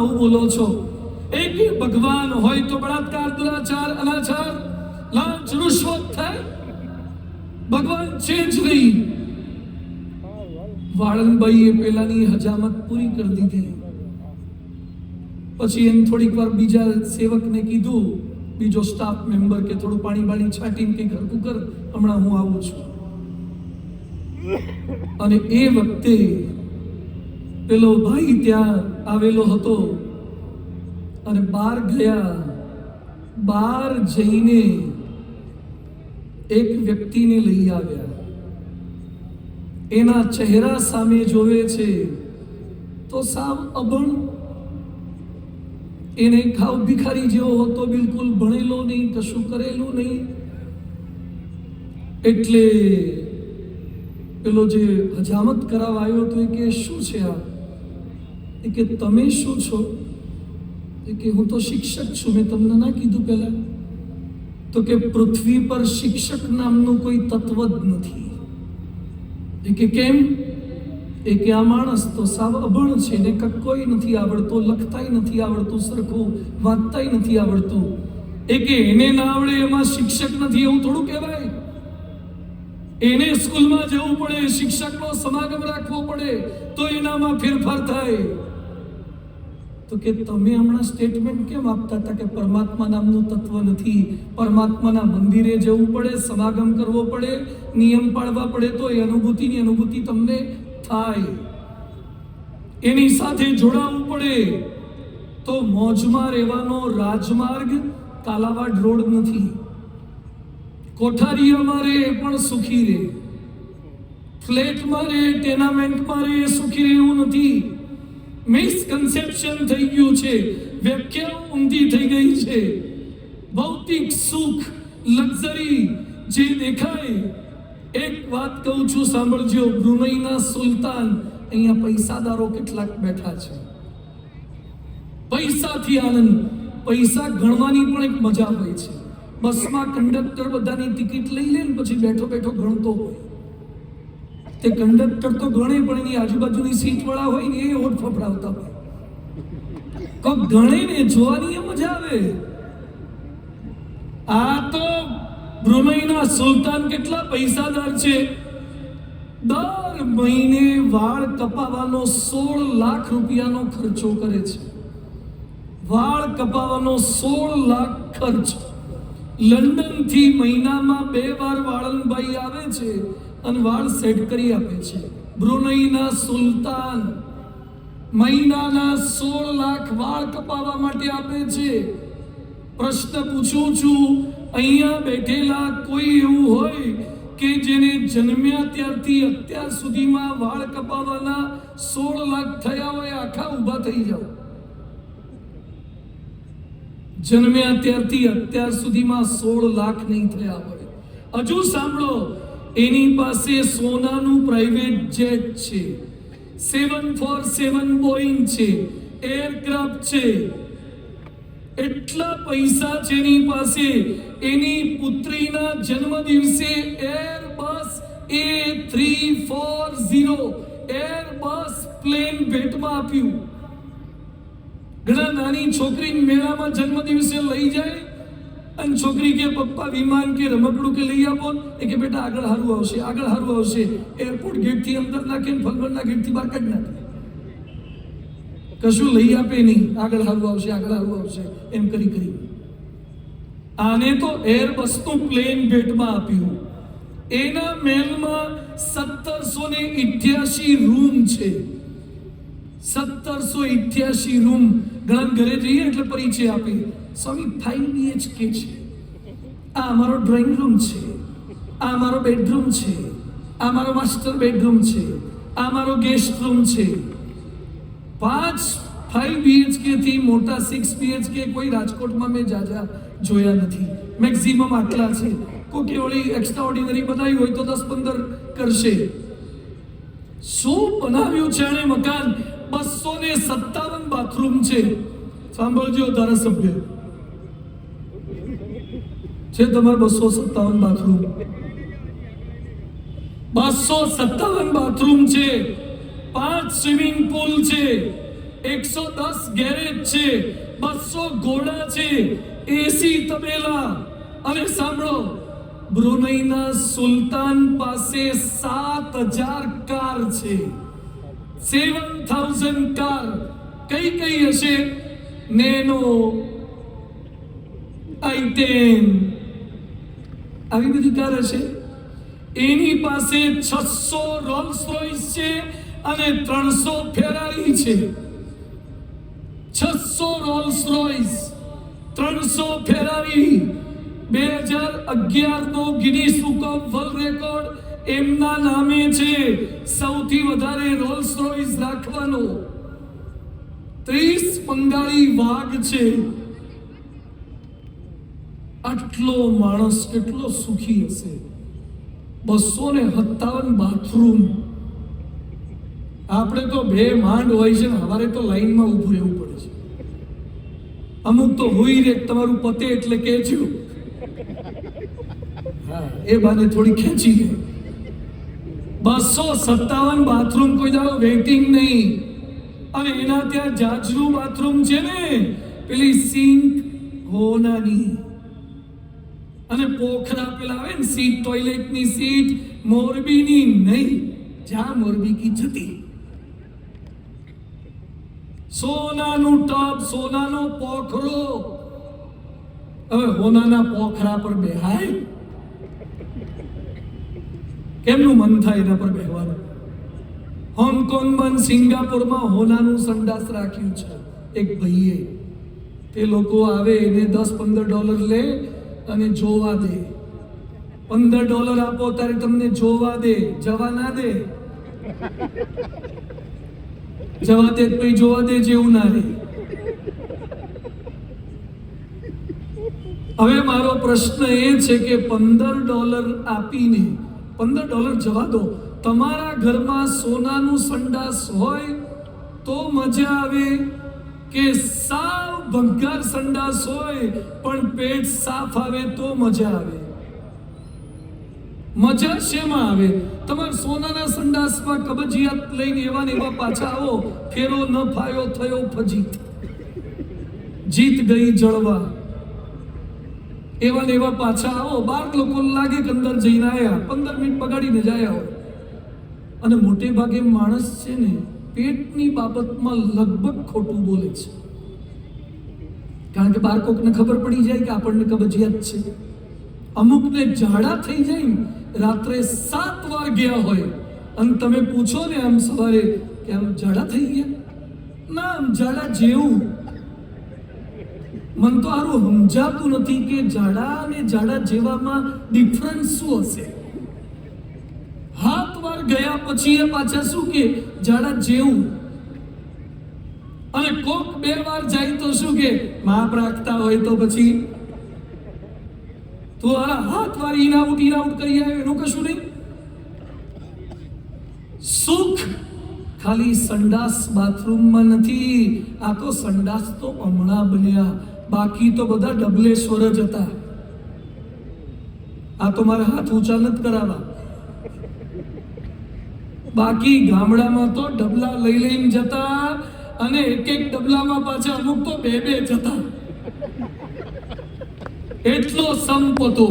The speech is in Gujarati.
આવું બોલો છો? એક ભગવાન હોય તો બળાત્કાર, દુરાચાર, અનાચાર, લાંચ, રૂશ્વત થાય? ભગવાન છે જ નહીં. વાળંદભાઈએ પેલાની હજામત પૂરી કરી દીધી. પછી એને થોડીક વાર બીજા સેવકને કીધું, બીજો સ્ટાફ મેમ્બર, કે થોડું પાણી બાણી છાંટીને કંઈક હરકું કર, હમણાં હું આવું છું. અને એ વખતે પેલો ભાઈ ત્યાં આવેલો હતો અને બહાર ગયા. બહાર જઈને એક વ્યક્તિને લઈ આવ્યા. એના ચહેરા સામે જોવે છે તો સાવ અભણ, એને ખાવ ભિખારી જેવો હતો, બિલકુલ ભણેલો નહીં, કશું કરેલું નહીં. એટલે પેલો જે હજામત કરાવવા આવ્યો તો એ કે શું છે આ? એ કે તમે શું છો? એ કે હું તો શિક્ષક છું. મેં તમને ના કીધું પહેલા? તો કે પૃથ્વી પર શિક્ષક નામનું કોઈ તત્વ જ નથી. એ કે કેમ? એ કે આ માણસ તો સાવ અભણ છે, ને કક્કોય નથી આવડતો, લખતાય નથી આવડતું સરખું, વાંચતાય નથી આવડતું. એ કે એને ના આવડે એમાં શિક્ષક નથી એવું થોડું કહેવાય? એને સ્કૂલમાં જવું પડે, શિક્ષકનો સમાગમ રાખવો પડે તો એનામાં ફેરફાર થાય. તો કે તમે હમણાં સ્ટેટમેન્ટ કેમ આપતા હતા કે પરમાત્મા નામનું તત્વ નથી? પરમાત્માના મંદિરે જવું પડે, સમાગમ કરવો પડે, નિયમ પાળવા પડે તો એ અનુભૂતિની અનુભૂતિ તમને થાય. એની સાથે જોડાવવું પડે. તો મોજમાં રહેવાનો રાજમાર્ગ કાલાવાડ રોડ નથી. કોઠારીઓમાં રહે એ પણ સુખી રહે, ફ્લેટમાં રહે, ટેનામેન્ટમાં રહે સુખી રહે એવું નથી. મિસકન્સેપ્શન થઈ ગયું છે, વ્યાખ્યા ઊંધી થઈ ગઈ છે. ભૌતિક સુખ, લક્ઝરી જે દેખાય. એક વાત કહું છું, સાંભળજો. બ્રુનઈના સુલતાન, અહીંયા પૈસાદારો કેટલાક બેઠા છે, પૈસાથી આનંદ. પૈસા ગણવાની પણ એક મજા હોય છે. બસમાં કંડક્ટર બધાની ટિકિટ લઈ લે ને પછી બેઠો બેઠો ગણતો હોય. તે કંડક્ટર તો ગણે પણ એની આજુબાજુની સીટ વાળા હોય ને એ ઓઠ ફફડાવતા હોય. કોક ગણે ને જોવાની એ મજા આવે. આ તો બ્રુનઈના સુલતાન કેટલા પૈસાદાર છે. દર મહિને વાળ કપાવવાનો 16 લાખ રૂપિયાનો ખર્ચો કરે છે. વાળ કપાવવાનો 16 લાખ ખર્ચ. લંડન થી મહિનામાં 2 વાર વાળંદભાઈ આવે છે અને વાળ સેટ કરી આપે છે. બ્રુનઈના સુલતાન મહિનાના 16 લાખ વાળ કપાવવા માટે આપે છે. પ્રશ્ન પૂછું છું, અહીંયા બેઠેલા કોઈ એવું હોય કે જેને જન્મ્યા ત્યારથી અત્યાર સુધીમાં વાળ કપાવવાના 16 લાખ થયા હોય? આખા ઊભા થઈ જાઓ. જન્મ્યા ત્યારથી અત્યાર સુધીમાં 16 લાખ નહીં થયા હોય. હજુ સાંભળો, એની પાસે સોનાનું પ્રાઇવેટ જેટ છે, 747 બોઈંગ છે, એરક્રાફ્ટ છે. એટલા પૈસા છે એની પાસે. એની પુત્રીના જન્મ દિવસે એરબસ A340 એરબસ પ્લેન ભેટમાં આપ્યું. ઘણા નાની છોકરી મેળામાં જન્મ દિવસે લઈ જાય અને છોકરી કે પપ્પા વિમાન કે રમકડું કે લઈ આપો. એ કે બેટા આગળ હારું આવશે, આગળ હારું આવશે. એરપોર્ટ ગેટથી અંદર નાખે, ફલવરના ગેટથી બહાર કાઢી નાખે. કશું લઈ આપે નહીં. આગળ હારું આવશે, આગળ હારું આવશે એમ કરી કરી. આને તો એરબસનું પ્લેન ભેટમાં આપ્યું. એના મહેલમાં 1788 રૂમ છે. 1788 રૂમ. ઘણા ઘરે જઈએ એટલે પરિચય આપે, સ્વામી 5 BHK છે, આ અમારો ડ્રોઈંગ રૂમ છે, આ અમારો બેડરૂમ છે, આ અમારો માસ્ટર બેડરૂમ છે, આ અમારો ગેસ્ટ રૂમ છે. 5 BHK થી મોટા 6 BHK કોઈ રાજકોટમાં મેં જાજા જોયા નથી. મેક્સિમમ આટલા છે. કોઈ ઓલી એક્સ્ટ્રા ઓર્ડિનરી બનાવી હોય તો 10-15 કરશે. શું બનાવ્યું છે આને મકાન? 257 બાથરૂમ છે. સાંભળજો ધારાસભ્ય, છે તમારે 257 બાથરૂમ? 257 બાથરૂમ છે, 5 સ્વિમિંગ પુલ છે, 110 ગેરેજ છે, 200 ઘોડા છે, એસી તબેલા. અને સાંભળો, બ્રુનઈના સુલતાન પાસે 7000 કાર છે. 7000 કાર. કઈ કઈ હશે? નેનો, i10, આવી બધી કાર હશે. એની પાસે 600 રોલ્સ રોયસ છે અને 300 ફેરારી છે. 600 રોલ્સ રોયસ, 300 ફેરારી. 2011 નો Guinness book of world record એમના નામે છે. સૌથી વધારે રોલ્સ રોયસ રાખવાનો. 30 બંગાળી વાઘ છે. આટલો માણસ કેટલો સુખી હશે. 257 બાથરૂમ. આપણે તો બે માંડ હોય છે ને હવારે તો લાઈનમાં ઊભું રહેવું પડે છે. અમુક તો હોય રે તમારું પતે એટલે કહેજો. હા, એ બાને થોડી ખેંચી લે. 257 બાથરૂમ, કોઈ દાડો વેઇટિંગ નહીં. અને એના ત્યાં જાજરૂ બાથરૂમ છે ને, પેલી સિંક હોનાની. અને પોખરા પેલા આવે ને સીટ, ટોયલેટની સીટ મોરબીની નહીં, જ્યાં મોરબી કી જતી. સોનાનું ટબ, સોનાનો પોખરો. હવે હોનાના પોખરા પર બેહાય? કેમનું મન થાય એના પર બેહવાનું? હોંગકોંગમાં, સિંગાપુરમાં હોનાનું સંડાસ રાખ્યું છે એક ભાઈએ. તે લોકો આવે એને $10-15 લે અને જોવા દે. $15 આપો ત્યારે તમને જોવા દે, જવા ના દે. જવા દે પછી જોવા દે જેવું ના રહે. હવે મારો પ્રશ્ન એ છે કે $15 આપીને, $15 જવા દો, તમારા ઘરમાં સોનાનું સંડાસ હોય તો મજા આવે કે સાવ ભંગાર સંડાસ હોય પણ પેટ સાફ આવે તો મજા આવે? મજા શેમાં આવે? તમારા સોનાના સંડાસમાં કબજિયાત લઈને એવા ને એવા પાછા આવો, ફેરો ન ફાયો થયો ફજીત, જીત ગઈ જળવા. એવા ને એવા પાછા આવો. 12 લોકો લાગે કે અંદર જઈને આવ્યા, 15 મિનિટ બગાડીને જાય હોય. અને મોટે ભાગે માણસ છે ને પેટની બાબતમાં લગભગ ખોટું બોલે છે. કારણ કે બાર કોકને ખબર પડી જાય કે આપણને કબજિયાત છે. અમુકને ઝાડા થઈ જાય ને, રાત્રે 7 વાર ગયા હોય અને તમે પૂછો ને આમ સવારે કે આમ ઝાડા થઈ ગયા? ના, આમ ઝાડા જેવું. મન તો સારું સમજાતું નથી કે ઝાડા અને ઝાડા જેવામાં ડિફરન્સ શું હશે? 7 વાર ગયા પછી એ પાછા શું કે ઝાડા જેવું. અને કોક 2 વાર જાય તો શું કે માપ રાખતા હોય તો પછી તું 7 વાર ઇન આઉટ કરી આવ્યો, એનું કશું નહીં. સુખ ખાલી સંડાસ બાથરૂમમાં નથી. આ તો સંડાસ તો હમણાં બન્યા, બાકી તો બધા ડબલેશ્વર જ હતા. આ તો મારે હાથ ઊંચા નથી કરાવવા. બાકી ગામડામાં તો ડબલા લઈ લઈને જતા અને એક ડબલામાં પાછા અમુક તો 2 જતા. એટલો સંપ હતો.